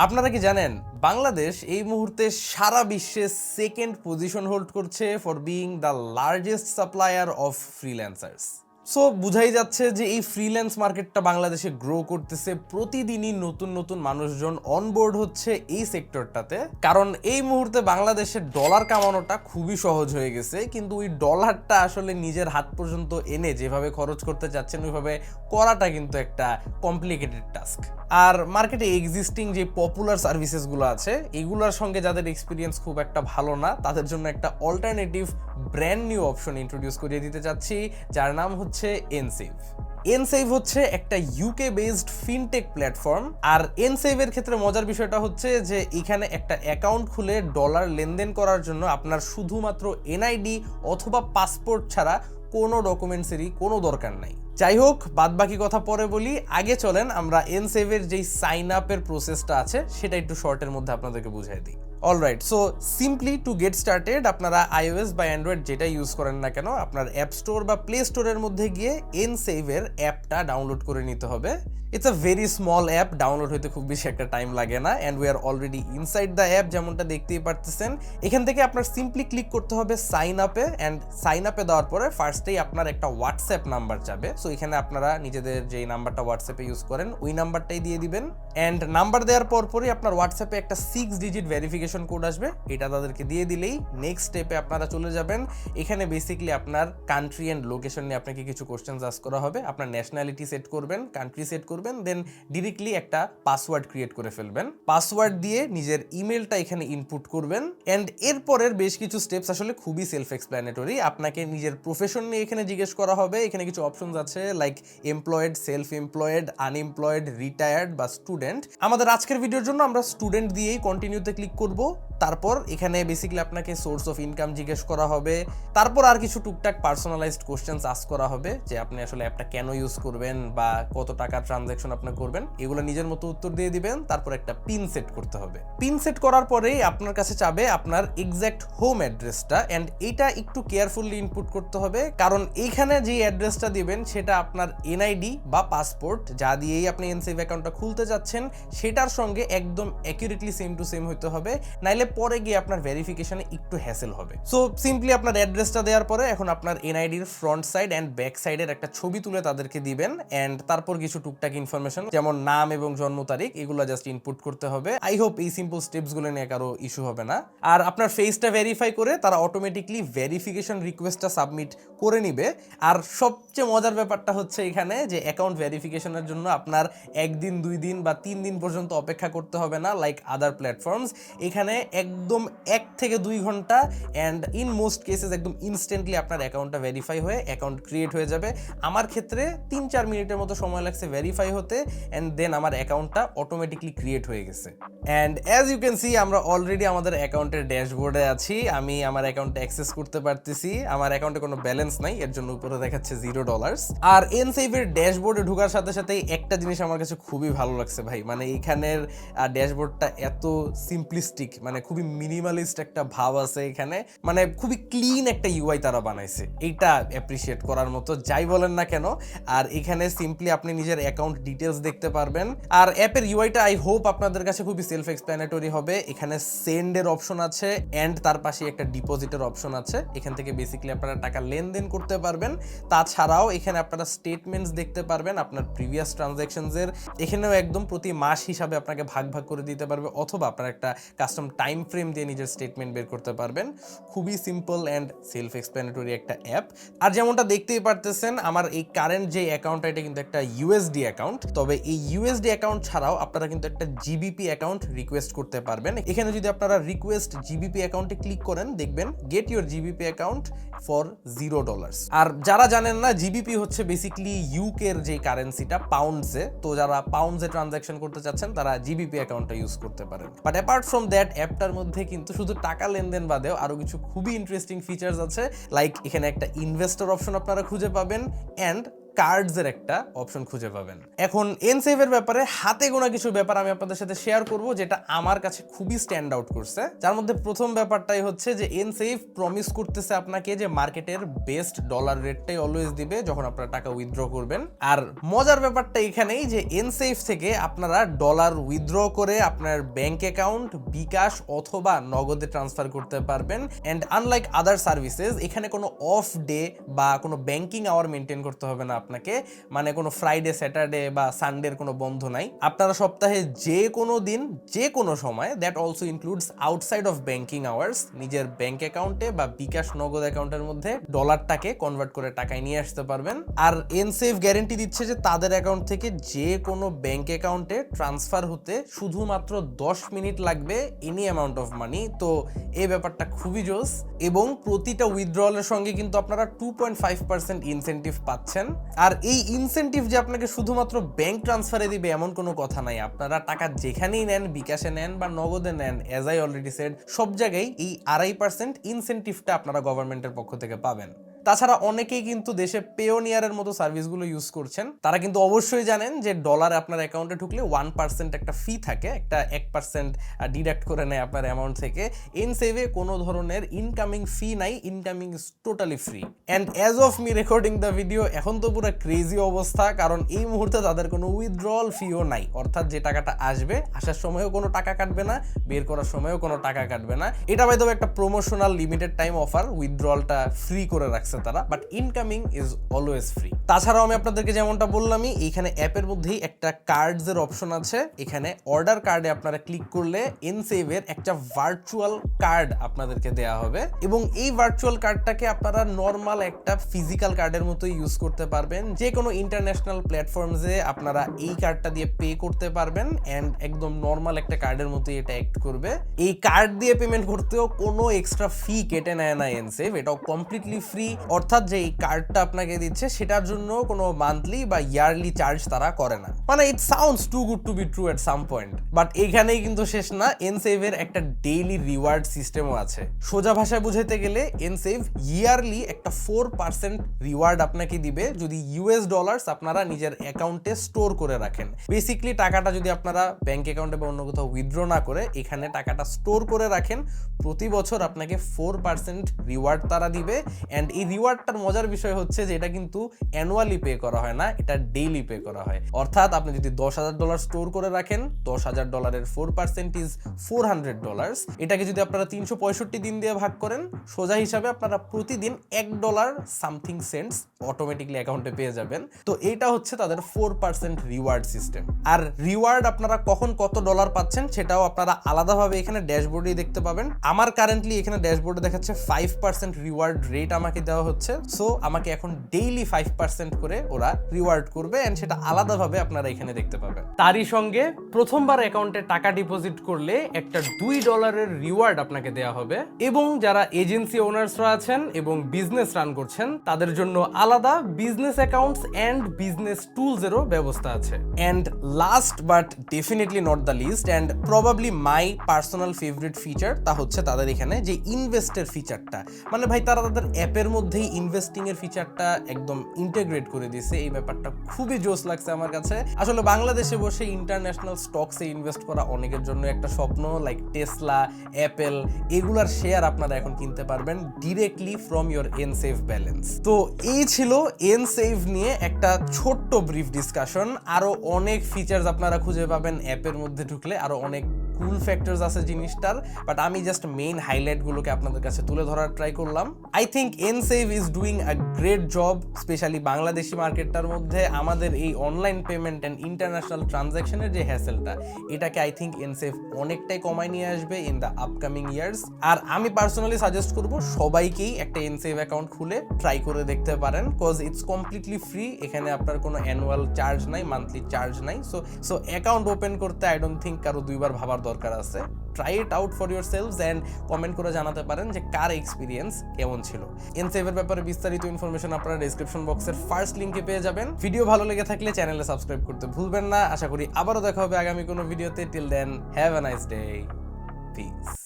আপনারা কি জানেন বাংলাদেশ এই মুহূর্তে সারা বিশ্বে সেকেন্ড পজিশন হোল্ড করছে for being the largest supplier of freelancers. So বুঝাই যাচ্ছে যে এই ফ্রিল্যান্স মার্কেটটা বাংলাদেশে গ্রো করতেছে, প্রতিদিনই নতুন নতুন মানুষজন অনবোর্ড হচ্ছে এই সেক্টরটাতে। কারণ এই মুহূর্তে বাংলাদেশে ডলার কামানোটা খুবই সহজ হয়ে গেছে, কিন্তু ওই ডলারটা আসলে নিজের হাত পর্যন্ত এনে যেভাবে খরচ করতে চাচ্ছেন ওইভাবে করাটা কিন্তু একটা কমপ্লিকেটেড টাস্ক। আর মার্কেটে এক্সিস্টিং যে পপুলার সার্ভিসেসগুলো আছে এগুলোর সঙ্গে যাদের এক্সপিরিয়েন্স খুব একটা ভালো না, তাদের জন্য একটা alternative brand new option introduce করিয়ে দিতে চাচ্ছি, যার নাম হচ্ছে এনসেভ। এনসেভ হচ্ছে একটা ইউকে বেসড ফিনটেক প্ল্যাটফর্ম। আর এনসেভের ক্ষেত্রে মজার বিষয়টা হচ্ছে যে এখানে একটা অ্যাকাউন্ট খুলে ডলার লেনদেন করার জন্য আপনার শুধুমাত্র এনআইডি অথবা পাসপোর্ট ছাড়া কোনো ডকুমেন্টসেরই কোনো দরকার নাই। যাই হোক, বাদ বাকি কথা পরে বলি, আগে চলেন আমরা এনসেভের যেই সাইন আপের প্রসেসটা আছে সেটা একটু শর্টের মধ্যে আপনাদেরকে বুঝিয়ে দিই। Alright, so simply to get started আপনারা iOS বা অ্যান্ড্রয়েড যেটা ইউজ করেন না কেন আপনার অ্যাপ স্টোর বা প্লে স্টোরের মধ্যে গিয়ে এনসেভের অ্যাপটা ডাউনলোড করে নিতে হবে। It's a very small app, download হতে খুব বেশি একটা টাইম লাগে না, and we are already inside the app, যেমনটা দেখতেই পারতেছেন। এখান থেকে আপনার সিম্পলি ক্লিক করতে হবে সাইন আপে, অ্যান্ড সাইন আপে দেওয়ার পরে ফার্স্টেই আপনার একটা হোয়াটসঅ্যাপ নাম্বার যাবে। সো এখানে আপনারা নিজেদের যেই নাম্বারটা হোয়াটসঅ্যাপে ইউজ করেন ওই নাম্বারটাই দিয়ে দিবেন, অ্যান্ড নাম্বার দেওয়ার পরই আপনার হোয়াটসঅ্যাপে একটা 6 ডিজিট ভেরিফিকেশন কোড আসবে, এটা তাদেরকে দিয়ে দিলেই নেক্সট স্টেপে আপনারা চলে যাবেন। এখানে বেসিক্যালি আপনার কান্ট্রি অ্যান্ড লোকেশন নিয়ে আপনাকে কিছু কোশ্চেন্স আস্ক করা হবে, আপনার ন্যাশনালিটি সেট করবেন, কান্ট্রি সেট করবেন, দেন ডিরেক্টলি একটা পাসওয়ার্ড ক্রিয়েট করে ফেলবেন। পাসওয়ার্ড দিয়ে নিজের ইমেলটা এখানে ইনপুট করবেন, অ্যান্ড এরপরের বেশ কিছু স্টেপস আসলে খুবই সেলফ এক্সপ্ল্যানেটরি। আপনাকে নিজের প্রফেশন নিয়ে এখানে জিজ্ঞেস করা হবে, এখানে কিছু অপশনস আছে like employed, self employed, unemployed, retired বা স্টুডেন্ট। আমাদের আজকের ভিডিওর জন্য আমরা স্টুডেন্ট দিয়েই কন্টিনিউতে ক্লিক করব। তারপর এখানে বেসিক্যালি আপনাকে সোর্স অফ ইনকাম জিজ্ঞেস করা হবে, তারপর আর কিছু টুকটাক পার্সোনালাইজড কোশ্চেন্স আস্ক করা হবে যে আপনি আসলে অ্যাপটা কেন ইউজ করবেন বা কত টাকা ট্রানজ্যাকশন আপনি করবেন, এগুলো নিজের মতো উত্তর দিয়ে দিবেন। তারপর একটা পিন সেট করতে হবে। পিন সেট করার পরেই আপনার কাছে চাবে আপনার এক্স্যাক্ট হোম অ্যাড্রেসটা, অ্যান্ড এটা একটু কেয়ারফুলি ইনপুট করতে হবে, কারণ এইখানে যে অ্যাড্রেসটা দিবেন সেটা আপনার এনআইডি বা পাসপোর্ট যা দিয়েই আপনি এনসেভ অ্যাকাউন্টটা খুলতে যাচ্ছেন সেটার সঙ্গে একদম অ্যাকুরেটলি সেম টু সেম হতে হবে, নাইলে পরে গিয়ে আপনার ভেরিফিকেশনে একটু হ্যাসেল হবে। সো সিম্পলি আপনার অ্যাড্রেসটা দেওয়ার পরে এখন আপনার এনআইডির ফ্রন্ট সাইড অ্যান্ড ব্যাক সাইডের একটা ছবি তুলে তাদেরকে দিবেন, অ্যান্ড তারপর কিছু টুকটাক ইনফরমেশন যেমন নাম এবং জন্ম তারিখ এগুলো জাস্ট ইনপুট করতে হবে। আই হোপ এই সিম্পল স্টেপসগুলো নিয়ে কারো ইস্যু হবে না। আর আপনার ফেসটা ভেরিফাই করে তারা অটোমেটিকলি ভেরিফিকেশন রিকোয়েস্টটা সাবমিট করে নিবে। আর সবচেয়ে মজার ব্যাপারটা হচ্ছে এখানে যে অ্যাকাউন্ট ভেরিফিকেশনের জন্য আপনার 1 দিন 2 দিন বা 3 দিন পর্যন্ত অপেক্ষা করতে হবে না লাইক আদার প্ল্যাটফর্মস। এখানে একদম 1 থেকে 2 ঘন্টা অ্যান্ড ইন মোস্ট কেসেস একদম ইনস্ট্যান্টলি আপনার অ্যাকাউন্টটা ভেরিফাই হয়ে অ্যাকাউন্ট ক্রিয়েট হয়ে যাবে। আমার ক্ষেত্রে 3-4 মিনিটের মতো সময় লাগছে ভেরিফাই হতে, অ্যান্ড দেন আমার অ্যাকাউন্টটা অটোমেটিকলি ক্রিয়েট হয়ে গেছে। And as you can see আমরা অলরেডি আমাদের অ্যাকাউন্টের ড্যাশবোর্ডে আছি। আমি আমার অ্যাকাউন্টে অ্যাক্সেস করতে পারতেছি। আমার অ্যাকাউন্টে কোনো ব্যালেন্স নাই, এর জন্য উপরে দেখাচ্ছে $0। আর এনসেভের ড্যাশবোর্ডে ঢোকার সাথে সাথে একটা জিনিস আমার কাছে খুবই ভালো লাগছে ভাই, মানে এখানের ড্যাশবোর্ডটা এত সিম্পলিস্টিক, মানে খুবই মিনিমালিস্ট একটা ভাব আছে এখানে, মানে খুবই ক্লিন একটা ইউআই তারা বানাইছে, এইটা অ্যাপ্রিসিয়েট করার মতো যাই বলেন না কেন। আর এখানে সিম্পলি আপনি নিজের অ্যাকাউন্ট ডিটেলস দেখতে পারবেন। আর অ্যাপের ইউআইটা আই হোপ আপনাদের কাছে খুবই সেলফ এক্সপ্ল্যানেটরি হবে। এখানে সেন্ডের অপশন আছে, অ্যান্ড তার পাশে একটা ডিপোজিটের অপশন আছে, এখান থেকে বেসিক্যালি আপনারা টাকা লেনদেন করতে পারবেন। তাছাড়াও এখানে আপনারা স্টেটমেন্টস দেখতে পারবেন আপনার প্রিভিয়াস ট্রানজ্যাকশনসের, এখানেও একদম প্রতি মাস হিসাবে আপনাকে ভাগ ভাগ করে দিতে পারবে, অথবা আপনার একটা কাস্টম টাইম ফ্রেম দিয়ে নিজের স্টেটমেন্ট বের করতে পারবেন। খুবই সিম্পল অ্যান্ড সেলফ এক্সপ্ল্যানেটরি একটা অ্যাপ। আর যেমনটা দেখতেই পারতেছেন আমার এই কারেন্ট যে অ্যাকাউন্টটা এটা কিন্তু একটা ইউএসডি অ্যাকাউন্ট, তবে এই ইউএসডি অ্যাকাউন্ট ছাড়াও আপনারা কিন্তু একটা জিবিপি অ্যাকাউন্ট রিকোয়েস্ট করতে পারবেন। এখানে যদি আপনারা রিকোয়েস্ট জিবিপি অ্যাকাউন্টে ক্লিক করেন দেখবেন get your GBP account for $0। আর যারা জানেন না, জিবিপি হচ্ছে বেসিক্যালি ইউকের যে কারেন্সিটা পাউন্ডসে, তো যারা পাউন্ডসে ট্রানজ্যাকশন করতে চাচ্ছেন তারা জিবিপি অ্যাকাউন্টটা ইউজ করতে পারেন। বাট অ্যাপার্ট ফ্রম দ্যাট অ্যাপটার মধ্যে কিন্তু শুধু টাকা লেনদেন বাদেও আরো কিছু খুবই ইন্টারেস্টিং ফিচার্স আছে, লাইক এখানে একটা ইনভেস্টর অপশন আপনারা খুঁজে পাবেন, অ্যান্ড কার্ডস এর একটা অপশন খুঁজে পাবেন। এখন এনসেভ এর ব্যাপারে হাতে গোনা কিছু ব্যাপার আমি আপনাদের সাথে শেয়ার করব যেটা আমার কাছে খুবই স্ট্যান্ড আউট করছে। যার মধ্যে প্রথম ব্যাপারটাই হচ্ছে যে এনসেভ প্রমিস করতেছে আপনাকে যে মার্কেটের বেস্ট ডলার রেটটাই অলওয়েজ দিবে যখন আপনারা টাকা উইথড্র করবেন। আর মজার ব্যাপারটা এখানেই যে এনসেভ থেকে আপনারা ডলার উইথড্র করে আপনার ব্যাংক অ্যাকাউন্ট, বিকাশ অথবা নগদে ট্রান্সফার করতে পারবেন। অ্যান্ড আনলাইক আদার সার্ভিসেস এখানে কোনো অফ ডে বা কোনো ব্যাংকিং আওয়ার মেনটেন করতে হবে না আপনাকে, মানে কোনো ফ্রাইডে, স্যাটারডে বা সানডের কোনো বন্ধ নাই। আপনারা সপ্তাহে যে কোনো দিন, যে কোনো সময়, that also includes outside of banking hours, নিজের ব্যাংক অ্যাকাউন্টে বা বিকাশ নগদ অ্যাকাউন্টের মধ্যে ডলারটাকে কনভার্ট করে টাকায় নিয়ে আসতে পারবেন। আর এনসেভ গ্যারেন্টি দিচ্ছে যে তাদের অ্যাকাউন্ট থেকে যে কোনো ব্যাংক অ্যাকাউন্টে ট্রান্সফার হতে শুধুমাত্র 10 মিনিট লাগবে, এনি অ্যামাউন্ট অফ মানি। তো এই ব্যাপারটা খুবই জোস। এবং প্রতিটা উইথড্রলের সঙ্গে কিন্তু আপনারা 2.5% ইনসেন্টিভ পাচ্ছেন। আর এই ইনসেন্টিভ যে আপনাকে শুধুমাত্র ব্যাংক ট্রান্সফারে দিবে এমন কোনো কথা নাই। আপনারা টাকা যেখানেই নেন, বিকাশে নেন বা নগদে নেন, অ্যাজ আই অলরেডি সেড, সব জায়গায় এই 2.5% ইনসেন্টিভটা আপনারা গভর্নমেন্টের পক্ষ থেকে পাবেন। তাছাড়া অনেকেই কিন্তু দেশে পেওনিয়ারের মতো সার্ভিসগুলো ইউজ করছেন। তারা কিন্তু অবশ্যই জানেন যে ডলার আপনার অ্যাকাউন্টে ঢুকলে 1% একটা ফি থাকে, একটা 1% ডিডাক্ট করে নেয় আপনার অ্যামাউন্ট থেকে। এনসেভে কোনো ধরনের ইনকামিং ফি নাই, incoming is totally free. And as of me recording the video, এখন তো পুরো ক্রেজি অবস্থা, কারণ এই মুহূর্তে তাদের কোনো উইথড্রল ফিও নাই। অর্থাৎ যে টাকাটা আসবে, আসার সময়ও কোনো টাকা কাটবে না, বের করার সময়ও কোনো টাকা কাটবে না। এটা বাইদ একটা প্রমোশনাল লিমিটেড টাইম অফার, উইথড্রলটা ফ্রি করে রাখছে তারা, but incoming is always free. তাছাড়াও আমি আপনাদেরকে যেমনটা বললামই, এইখানে অ্যাপের মধ্যেই একটা কার্ডস এর অপশন আছে। এখানে অর্ডার কার্ডে আপনারা ক্লিক করলে এনসেভের একটা ভার্চুয়াল কার্ড আপনাদেরকে দেয়া হবে এবং এই ভার্চুয়াল কার্ডটাকে আপনারা নর্মাল একটা ফিজিক্যাল কার্ডের মতো ইউজ করতে পারবেন। যে কোনো ইন্টারন্যাশনাল প্ল্যাটফর্মসে আপনারা এই কার্ডটা দিয়ে পে করতে পারবেন অ্যান্ড একদম নর্মাল একটা কার্ডের মতোই এটা অ্যাক্ট করবে। এই কার্ড দিয়ে পেমেন্ট করতেও কোনো এক্সট্রা ফি কেটে নেয় না এনসেভ, এটাও কমপ্লিটলি ফ্রি। অর্থাৎ যে এই কার্ডটা আপনাকে দিচ্ছে সেটার জন্য কোনো মান্থলি বা ইয়ারলি চার্জ তারা করে না। মানে it sounds too good to be true at some point. But এখানেই কিন্তু শেষ না, এনসেভের একটা ডেইলি রিওয়ার্ড সিস্টেমও আছে। সোজা ভাষায় বুঝাইতে গেলে এনসেভ ইয়ারলি একটা 4% রিওয়ার্ড আপনাকে দিবে যদি ইউএস ডলার্স আপনারা নিজের অ্যাকাউন্টে স্টোর করে রাখেন। বেসিক্যালি টাকাটা যদি আপনারা ব্যাংক অ্যাকাউন্টে বা অন্য কোথাও উইথড্র না করে এখানে টাকাটা স্টোর করে রাখেন, প্রতি বছর আপনাকে 4% রিওয়ার্ড তারা দিবে। অ্যান্ড এই রিওয়ার্ডটার মজার বিষয় হচ্ছে যে এটা কিন্তু অ্যানুয়ালি পে করা হয় না, এটা ডেইলি পে করা হয়। অর্থাৎ আপনি যদি $10,000 স্টোর করে রাখেন, $10,000 4% ইজ $400। এটাকে যদি আপনারা 365 দিন দিয়ে ভাগ করেন, সোজা হিসাবে আপনারা প্রতিদিন $1 সামথিং সেন্টস অটোমেটিকলি অ্যাকাউন্টে পেয়ে যাবেন। তো এইটা হচ্ছে তাদের 4% রিওয়ার্ড সিস্টেম। আর রিওয়ার্ড আপনারা কখন কত ডলার পাচ্ছেন সেটাও আপনারা আলাদাভাবে এখানে ড্যাশবোর্ডেই দেখতে পাবেন। আমার কারেন্টলি এখানে ড্যাশবোর্ডে দেখাচ্ছে 5% রিওয়ার্ড রেট আমাকে দেওয়া হচ্ছে। সো আমাকে এখন ডেইলি 5% করে ওরা রিওয়ার্ড করবে এন্ড সেটা আলাদাভাবে আপনারা এখানে দেখতে পাবেন। তারই সঙ্গে প্রথমবার অ্যাকাউন্টে টাকা ডিপোজিট করলে একটা $2 রিওয়ার্ড আপনাকে দেওয়া হবে। এবং যারা এজেন্সি ওনার্সরা আছেন এবং বিজনেস রান করছেন তাদের জন্য আলাদা business accounts and business tools এরও ব্যবস্থা আছে। And last but definitely not the least and probably my personal favourite feature, তা হচ্ছে তাদের এখানে যে ইনভেস্টের ফিচারটা। মানে ভাই তারা তাদের অ্যাপের মধ্যেই ইনভেস্টিং এর ফিচারটা একদম ইন্টিগ্রেট করে দিয়েছে। এই ব্যাপারটা খুবই জোস লাগছে আমার কাছে। আসলে বাংলাদেশে বসে ইন্টারন্যাশনাল স্টকসে ইনভেস্ট করা অনেকের জন্য একটা স্বপ্ন, লাইক টেসলা, অ্যাপেল, এগুলার শেয়ার আপনারা এখন কিনতে পারবেন ডিরেক্টলি ফ্রম ইওর এনসেভ ব্যালেন্স। তো এই ছিল এনসেভ নিয়ে একটা ছোট্ট ব্রিফ ডিসকাশন। আরো অনেক ফিচার্স আপনারা খুঁজে পাবেন অ্যাপের মধ্যে ঢুকলে, আরো অনেক কুল ফ্যাক্টরস আছে জিনিসটার, বাট আমি জাস্ট মেইন হাইলাইটগুলোকে আপনাদের কাছে তুলে ধরার ট্রাই করলাম। I think Nsave is doing a great job, specially Bangladeshi মার্কেটটার মধ্যে আমাদের এই অনলাইন পেমেন্ট অ্যান্ড ইন্টারন্যাশনাল ট্রানজ্যাকশনের যে হ্যাসেলটা, এটাকে আই থিঙ্ক এনসেভ অনেকটাই কমায় নিয়ে আসবে ইন দ্য আপকামিং ইয়ার্স। আর আমি পার্সোনালি সাজেস্ট করব সবাইকেই একটা এনসেভ অ্যাকাউন্ট খুলে ট্রাই করে দেখতে পারেন, কজ ইটস কমপ্লিটলি ফ্রি। এখানে আপনার কোনো অ্যানুয়াল চার্জ নাই, মান্থলি চার্জ নাই। সো অ্যাকাউন্ট ওপেন করতে আই ডোন্ট থিঙ্ক কারো দুইবার ভাবার দরকার আছে। Try it out for your selves and comment করে জানাতে পারেন যে কার এক্সপিরিয়েন্স কেমন ছিল। এনসেভের ব্যাপারে বিস্তারিত ইনফরমেশন আপনারা ডেসক্রিপশন বক্সের ফার্স্ট লিঙ্কে পেয়ে যাবেন। ভিডিও ভালো লেগে থাকলে চ্যানেলে সাবস্ক্রাইব করতে ভুলবেন না। আশা করি আবারও দেখা হবে আগামী কোনো ভিডিওতে। Till then have a nice day, piece.